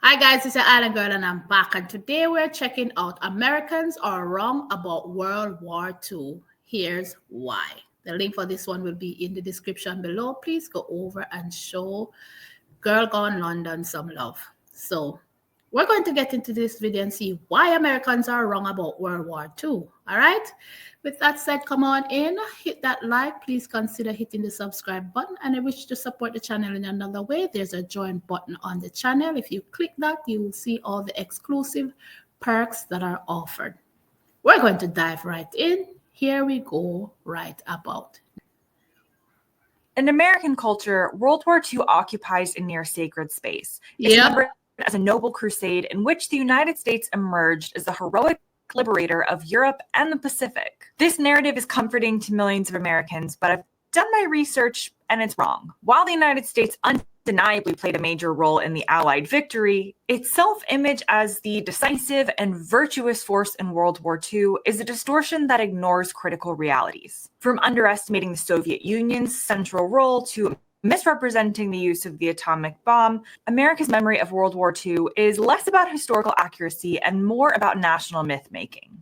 Hi guys, it's your Island Girl and I'm back, and today we're checking out Americans are wrong about World War II. Here's why. The link for this one will be in the description below. Please go over and show Girl Gone London some love. So we're going to get into this video and see why Americans are wrong about World War II. All right. With that said, come on in, hit that like. Please consider hitting the subscribe button. And if you wish to support the channel in another way, there's a join button on the channel. If you click that, you will see all the exclusive perks that are offered. We're going to dive right in. Here we go right about. In American culture, World War II occupies a near sacred space. It's Yep. remembered as a noble crusade in which the United States emerged as the heroic liberator of Europe and the Pacific. This narrative is comforting to millions of Americans, but I've done my research and it's wrong. While the United States undeniably played a major role in the Allied victory, its self-image as the decisive and virtuous force in World War II is a distortion that ignores critical realities. From underestimating the Soviet Union's central role to misrepresenting the use of the atomic bomb, America's memory of World War II is less about historical accuracy and more about national myth-making.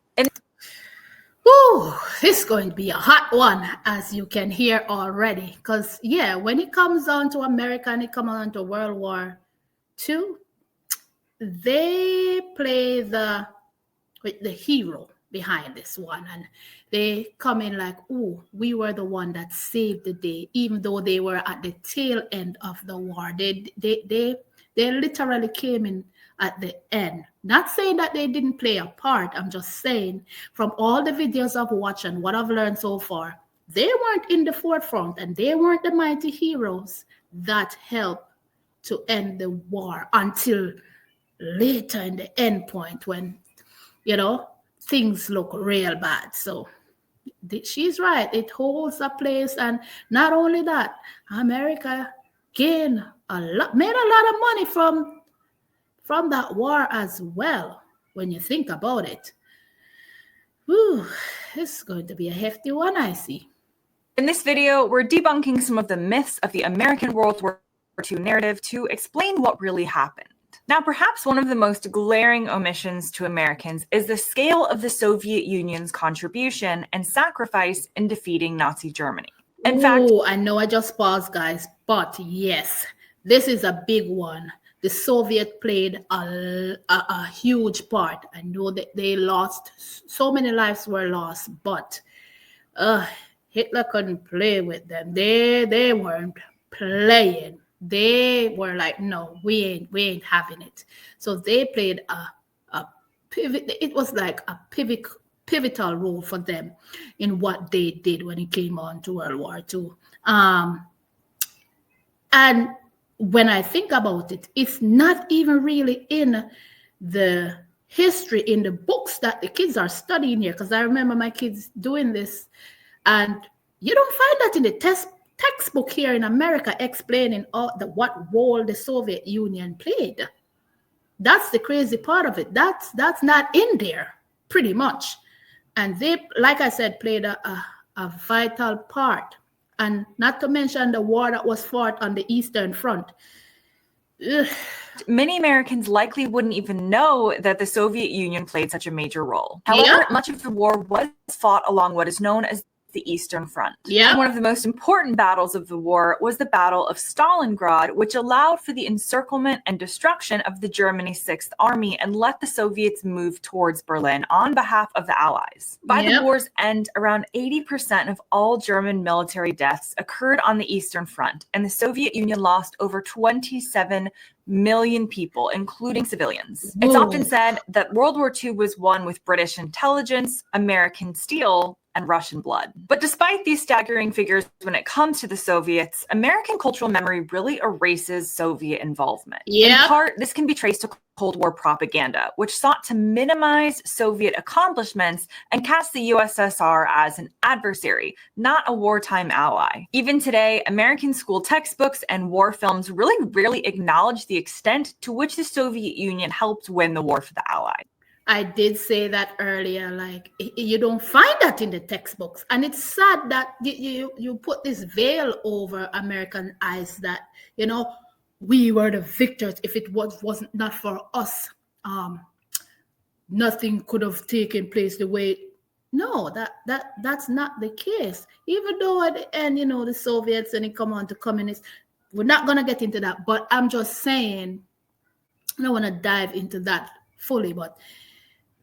Ooh, this is going to be a hot one, as you can hear already. Because, yeah, when it comes down to America and it comes down to World War II, they play the hero behind this one. And they come in like, oh, we were the one that saved the day, even though they were at the tail end of the war. They literally came in at the end. Not saying that they didn't play a part. I'm just saying from all the videos I've watched and what I've learned so far, they weren't in the forefront and they weren't the mighty heroes that helped to end the war until later in the end point when, things look real bad. So she's right. It holds a place. And not only that, America made a lot of money from that war as well, when you think about it. Whew, this is going to be a hefty one, I see. In this video, we're debunking some of the myths of the American World War II narrative to explain what really happened. Now, perhaps one of the most glaring omissions to Americans is the scale of the Soviet Union's contribution and sacrifice in defeating Nazi Germany. In fact, I know I just paused, guys, but yes, this is a big one. The Soviet played a huge part. I know that they lost, so many lives were lost, but Hitler couldn't play with them. They weren't playing. They were like, no, we ain't having it. So they played a pivot. It was like a pivotal role for them in what they did when it came on to World War II. And when I think about it, it's not even really in the history, in the books that the kids are studying here, because I remember my kids doing this, and you don't find that in the textbook here in America explaining what role the Soviet Union played. That's the crazy part of it. That's not in there, pretty much. And they, like I said, played a vital part. And not to mention the war that was fought on the Eastern Front. Ugh. Many Americans likely wouldn't even know that the Soviet Union played such a major role. However, much of the war was fought along what is known as the Eastern Front. And one of the most important battles of the war was the Battle of Stalingrad, which allowed for the encirclement and destruction of the Germany's Sixth Army and let the Soviets move towards Berlin on behalf of the Allies. By the war's end, around 80% of all German military deaths occurred on the Eastern Front, and the Soviet Union lost over 27 million people, including civilians. It's often said that World War II was won with British intelligence, American steel, and Russian blood. But despite these staggering figures when it comes to the Soviets, American cultural memory really erases Soviet involvement. In part, this can be traced to Cold War propaganda, which sought to minimize Soviet accomplishments and cast the USSR as an adversary, not a wartime ally. Even today, American school textbooks and war films really rarely acknowledge the extent to which the Soviet Union helped win the war for the Allies. I did say that earlier, like you don't find that in the textbooks. And it's sad that you put this veil over American eyes that, we were the victors. If it wasn't not for us, nothing could have taken place the way. No, that's not the case. Even though at the end, the Soviets and it come on to communists, we're not gonna get into that. But I'm just saying, I don't want to dive into that fully, but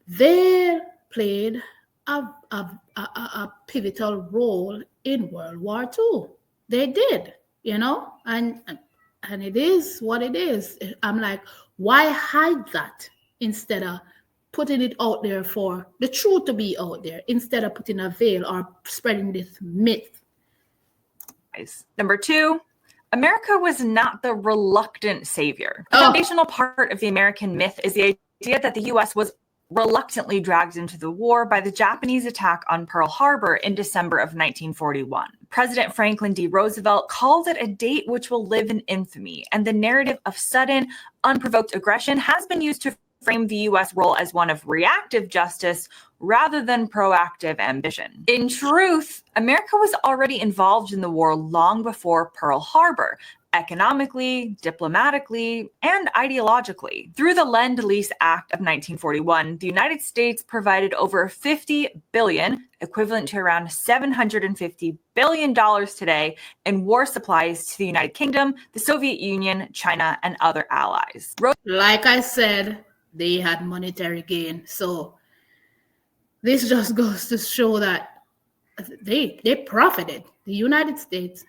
they played a pivotal role in World War II. They did, and it is what it is. I'm like, why hide that instead of putting it out there for the truth to be out there, instead of putting a veil or spreading this myth? Number 2, America was not the reluctant savior. The foundational part of the American myth is the idea that the U.S. was reluctantly dragged into the war by the Japanese attack on Pearl Harbor in December of 1941. President Franklin D. Roosevelt called it a date which will live in infamy, and the narrative of sudden, unprovoked aggression has been used to frame the U.S. role as one of reactive justice rather than proactive ambition. In truth, America was already involved in the war long before Pearl Harbor, economically, diplomatically, and ideologically. Through the Lend-Lease Act of 1941, the United States provided over $50 billion, equivalent to around $750 billion today, in war supplies to the United Kingdom, the Soviet Union, China, and other allies. Like I said, they had monetary gain. So this just goes to show that they profited. The United States,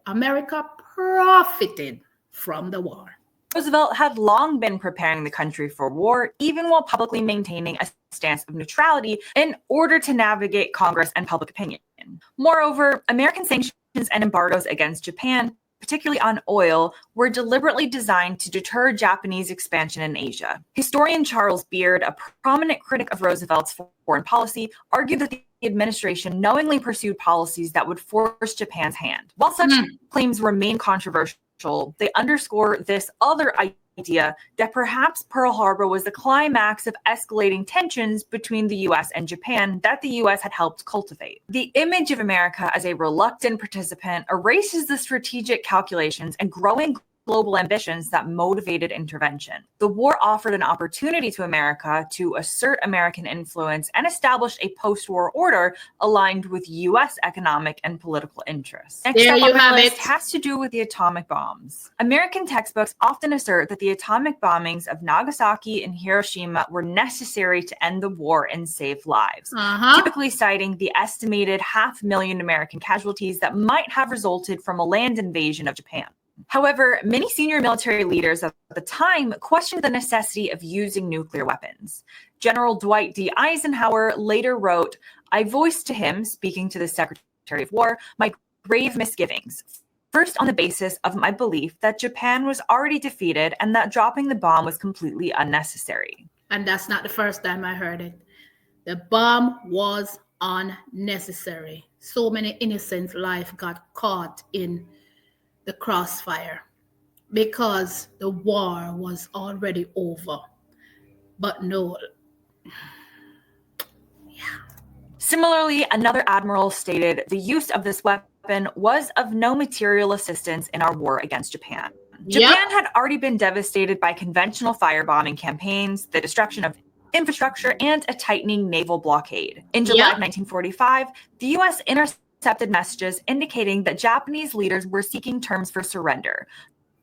America profited from the war. Roosevelt had long been preparing the country for war, even while publicly maintaining a stance of neutrality in order to navigate Congress and public opinion. Moreover, American sanctions and embargoes against Japan, particularly on oil, were deliberately designed to deter Japanese expansion in Asia. Historian Charles Beard, a prominent critic of Roosevelt's foreign policy, argued that the administration knowingly pursued policies that would force Japan's hand. While such claims remain controversial, they underscore this other idea that perhaps Pearl Harbor was the climax of escalating tensions between the U.S. and Japan that the U.S. had helped cultivate. The image of America as a reluctant participant erases the strategic calculations and growing global ambitions that motivated intervention. The war offered an opportunity to America to assert American influence and establish a post-war order aligned with U.S. economic and political interests. Next There up you on the have list it. has to do with the atomic bombs. American textbooks often assert that the atomic bombings of Nagasaki and Hiroshima were necessary to end the war and save lives, typically citing the estimated 500,000 American casualties that might have resulted from a land invasion of Japan. However, many senior military leaders at the time questioned the necessity of using nuclear weapons. General Dwight D. Eisenhower later wrote, "I voiced to him, speaking to the Secretary of War, my grave misgivings. First, on the basis of my belief that Japan was already defeated and that dropping the bomb was completely unnecessary." And that's not the first time I heard it. The bomb was unnecessary. So many innocent lives got caught in the crossfire because the war was already over. But no. Similarly, another admiral stated the use of this weapon was of no material assistance in our war against Japan. Japan had already been devastated by conventional firebombing campaigns, the destruction of infrastructure, and a tightening naval blockade. In July of 1945, the U.S. intercepted messages indicating that Japanese leaders were seeking terms for surrender,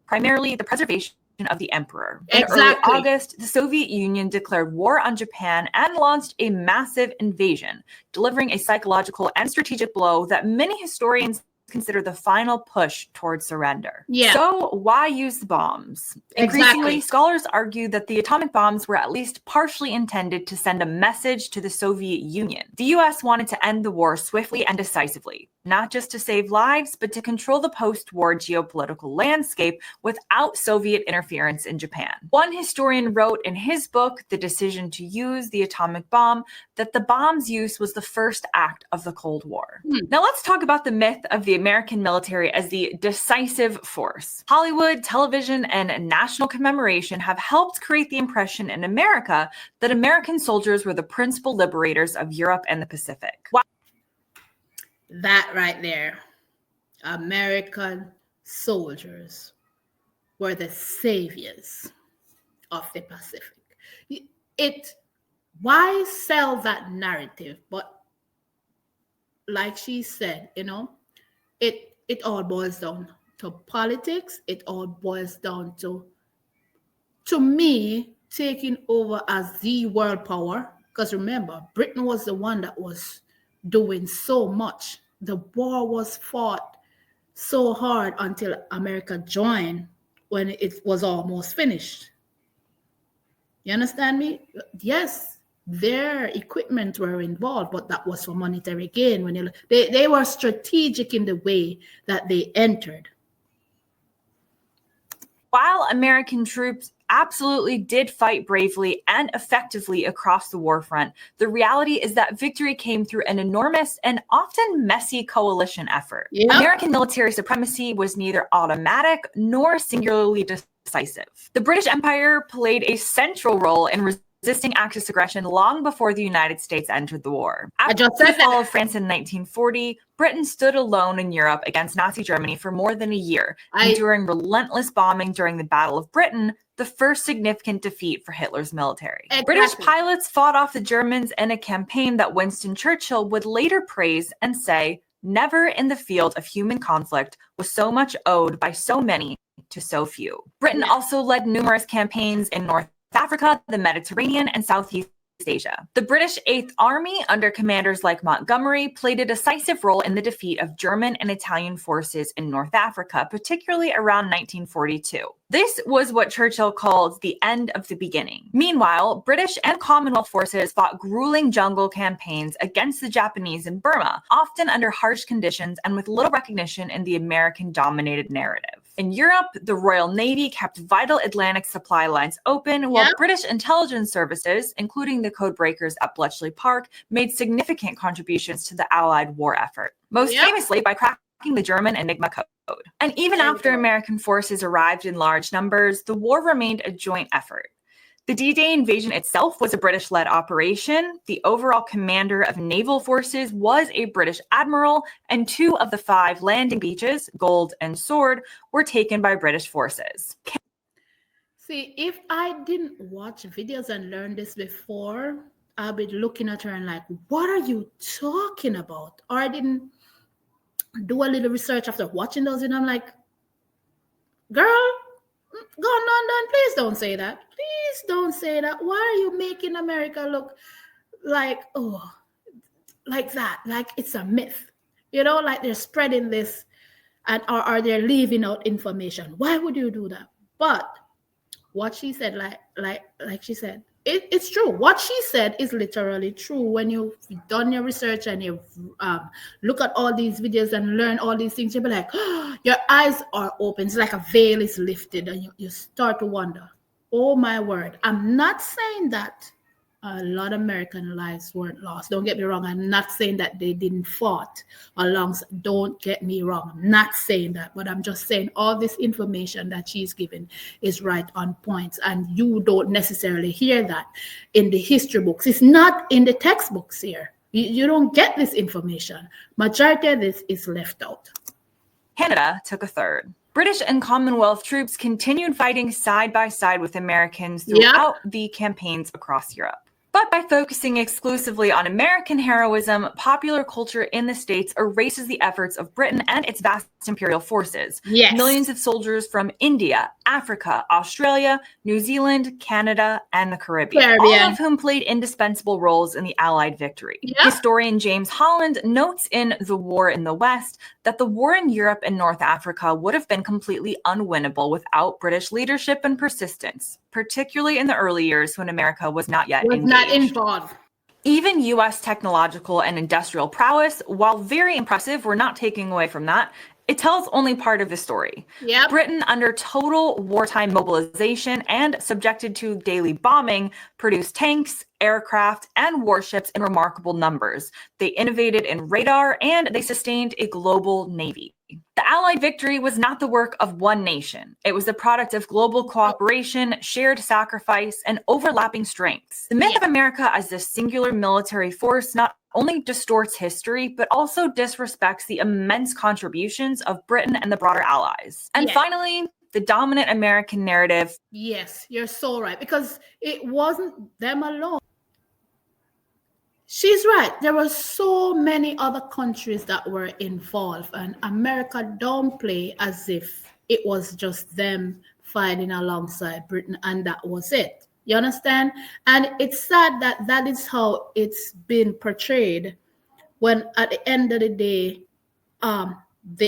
primarily the preservation of the emperor. In early August, the Soviet Union declared war on Japan and launched a massive invasion, delivering a psychological and strategic blow that many historians consider the final push towards surrender. So why use the bombs? Increasingly, scholars argue that the atomic bombs were at least partially intended to send a message to the Soviet Union. The U.S. wanted to end the war swiftly and decisively, not just to save lives, but to control the post-war geopolitical landscape without Soviet interference in Japan. One historian wrote in his book, The Decision to Use the Atomic Bomb, that the bomb's use was the first act of the Cold War. Now let's talk about the myth of the American military as the decisive force. Hollywood, television, and national commemoration have helped create the impression in America that American soldiers were the principal liberators of Europe and the Pacific. That right there, American soldiers were the saviors of the Pacific. Why sell that narrative? But like she said, it all boils down to politics. It all boils down to me, taking over as the world power. Because remember, Britain was the one that was doing so much. The war was fought so hard until America joined, when it was almost finished. You understand me? Yes, their equipment were involved, but that was for monetary gain. When they were strategic in the way that they entered. While American troops absolutely did fight bravely and effectively across the war front, the reality is that victory came through an enormous and often messy coalition effort. Yep. American military supremacy was neither automatic nor singularly decisive. The British Empire played a central role in resisting Axis aggression long before the United States entered the war. After the fall of France in 1940, Britain stood alone in Europe against Nazi Germany for more than a year, enduring relentless bombing during the Battle of Britain, the first significant defeat for Hitler's military. Exactly. British pilots fought off the Germans in a campaign that Winston Churchill would later praise and say, "Never in the field of human conflict was so much owed by so many to so few." Britain also led numerous campaigns in North Africa, the Mediterranean, and Southeast Asia. The British Eighth Army, under commanders like Montgomery, played a decisive role in the defeat of German and Italian forces in North Africa, particularly around 1942. This was what Churchill called the end of the beginning. Meanwhile, British and Commonwealth forces fought grueling jungle campaigns against the Japanese in Burma, often under harsh conditions and with little recognition in the American-dominated narrative. In Europe, the Royal Navy kept vital Atlantic supply lines open, while British intelligence services, including the codebreakers at Bletchley Park, made significant contributions to the Allied war effort, most famously by cracking the German Enigma code. And even after American forces arrived in large numbers, the war remained a joint effort. The D-Day invasion itself was a British-led operation. The overall commander of naval forces was a British admiral, and 2 of the 5 landing beaches, Gold and Sword, were taken by British forces. See, if I didn't watch videos and learn this before, I'll be looking at her and like, what are you talking about? Or I didn't do a little research after watching those, and I'm like, girl, go on, London, please don't say that. Please don't say that. Why are you making America look like, like that? Like it's a myth. Like they're spreading this and or they're leaving out information. Why would you do that? But what she said, like she said, it's true. What she said is literally true. When you've done your research and you look at all these videos and learn all these things, you'll be like, your eyes are open. It's like a veil is lifted and you start to wonder, oh my word. I'm not saying that a lot of American lives weren't lost. Don't get me wrong. I'm not saying that they didn't fought along. Don't get me wrong. I'm not saying that, but I'm just saying all this information that she's given is right on point. And you don't necessarily hear that in the history books. It's not in the textbooks here. You don't get this information. Majority of this is left out. Canada took a third. British and Commonwealth troops continued fighting side by side with Americans throughout the campaigns across Europe. But by focusing exclusively on American heroism, popular culture in the States erases the efforts of Britain and its vast imperial forces. Yes. Millions of soldiers from India, Africa, Australia, New Zealand, Canada, and the Caribbean, all of whom played indispensable roles in the Allied victory. Yep. Historian James Holland notes in The War in the West that the war in Europe and North Africa would have been completely unwinnable without British leadership and persistence, particularly in the early years when America was not yet involved. Even U.S. technological and industrial prowess, while very impressive, we're not taking away from that, it tells only part of the story. Yep. Britain, under total wartime mobilization and subjected to daily bombing, produced tanks, aircraft, and warships in remarkable numbers. They innovated in radar, and they sustained a global navy. The Allied victory was not the work of one nation. It was the product of global cooperation, shared sacrifice, and overlapping strengths. The myth of America as this singular military force not only distorts history, but also disrespects the immense contributions of Britain and the broader allies. And finally, the dominant American narrative. Yes, you're so right, because it wasn't them alone. She's right. There were so many other countries that were involved, and America downplay as if it was just them fighting alongside Britain and that was it. You understand? And it's sad that that is how it's been portrayed, when at the end of the day,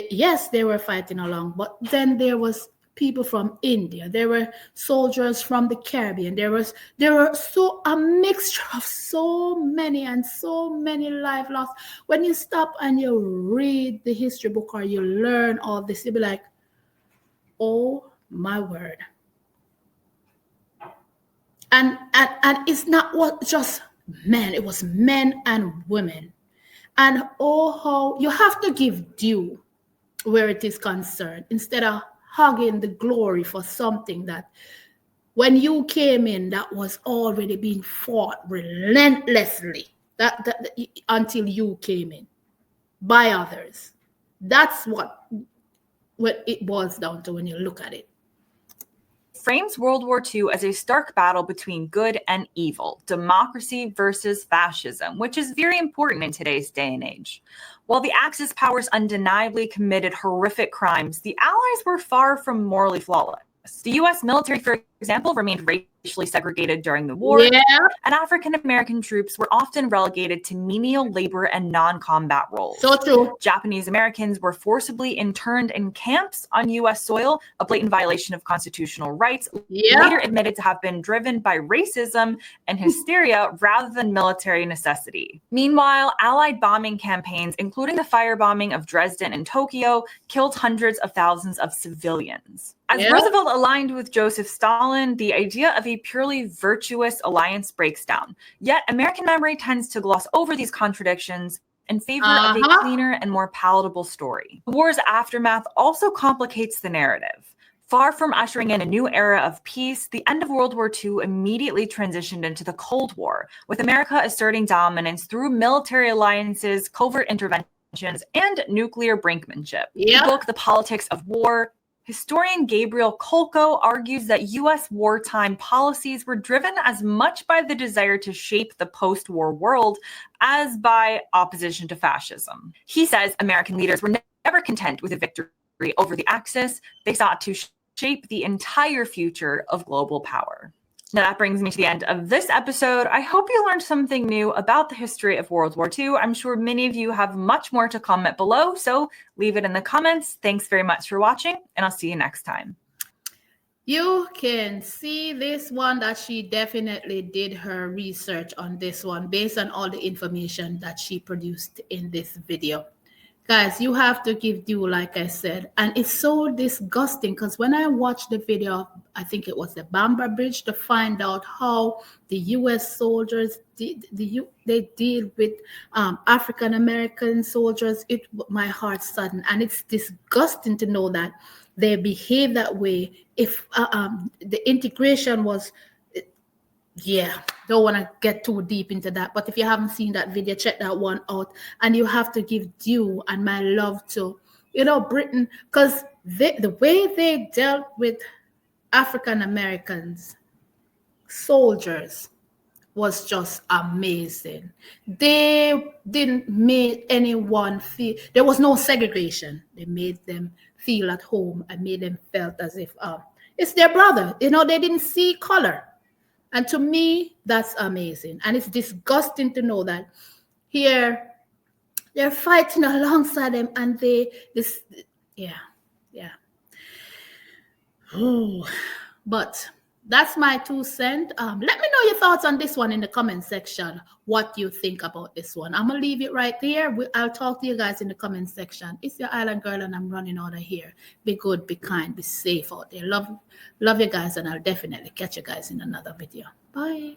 yes, they were fighting along, but then there was people from India, there were soldiers from the Caribbean, there were so a mixture of so many life lost. When you stop and you read the history book or you learn all this, you'll be like, oh my word. And it's not what just men, it was men and women. And oh, how you have to give due where it is concerned, instead of hugging the glory for something that when you came in, that was already being fought relentlessly that until you came in by others. That's what it boils down to when you look at it. Frames World War II as a stark battle between good and evil, democracy versus fascism, which is very important in today's day and age. While the Axis powers undeniably committed horrific crimes, the Allies were far from morally flawless. The U.S. military, for example, remained racially segregated during the war, and African-American troops were often relegated to menial labor and non-combat roles. So true. Japanese Americans were forcibly interned in camps on U.S. soil, a blatant violation of constitutional rights, later admitted to have been driven by racism and hysteria rather than military necessity. Meanwhile, Allied bombing campaigns, including the firebombing of Dresden and Tokyo, killed hundreds of thousands of civilians. As Roosevelt aligned with Joseph Stalin, the idea of a purely virtuous alliance breaks down. Yet American memory tends to gloss over these contradictions in favor of a cleaner and more palatable story. The war's aftermath also complicates the narrative. Far from ushering in a new era of peace, the end of World War II immediately transitioned into the Cold War, with America asserting dominance through military alliances, covert interventions, and nuclear brinkmanship. In the book, The Politics of War, historian Gabriel Kolko argues that U.S. wartime policies were driven as much by the desire to shape the post-war world as by opposition to fascism. He says American leaders were never content with a victory over the Axis. They sought to shape the entire future of global power. Now that brings me to the end of this episode. I hope you learned something new about the history of World War II. I'm sure many of you have much more to comment below, so leave it in the comments. Thanks very much for watching, and I'll see you next time. You can see this one that she definitely did her research on this one based on all the information that she produced in this video. Guys, you have to give due, like I said. And it's so disgusting because when I watched the video, I think it was the Bamber Bridge, to find out how the U.S. soldiers, they deal with African-American soldiers, my heart saddened. And it's disgusting to know that they behave that way. If the integration was... don't want to get too deep into that, but if you haven't seen that video, check that one out. And you have to give due and my love to Britain, because the way they dealt with African Americans soldiers was just amazing. They didn't make anyone feel, there was no segregation. They made them feel at home and made them felt as if it's their brother. They didn't see color. And to me, that's amazing. And it's disgusting to know that here they're fighting alongside them and Oh, but that's my 2 cents. Let me know your thoughts on this one in the comment section. What you think about this one. I'm going to leave it right there. I'll talk to you guys in the comment section. It's your island girl and I'm running out of here. Be good, be kind, be safe out there. Love you guys, and I'll definitely catch you guys in another video. Bye.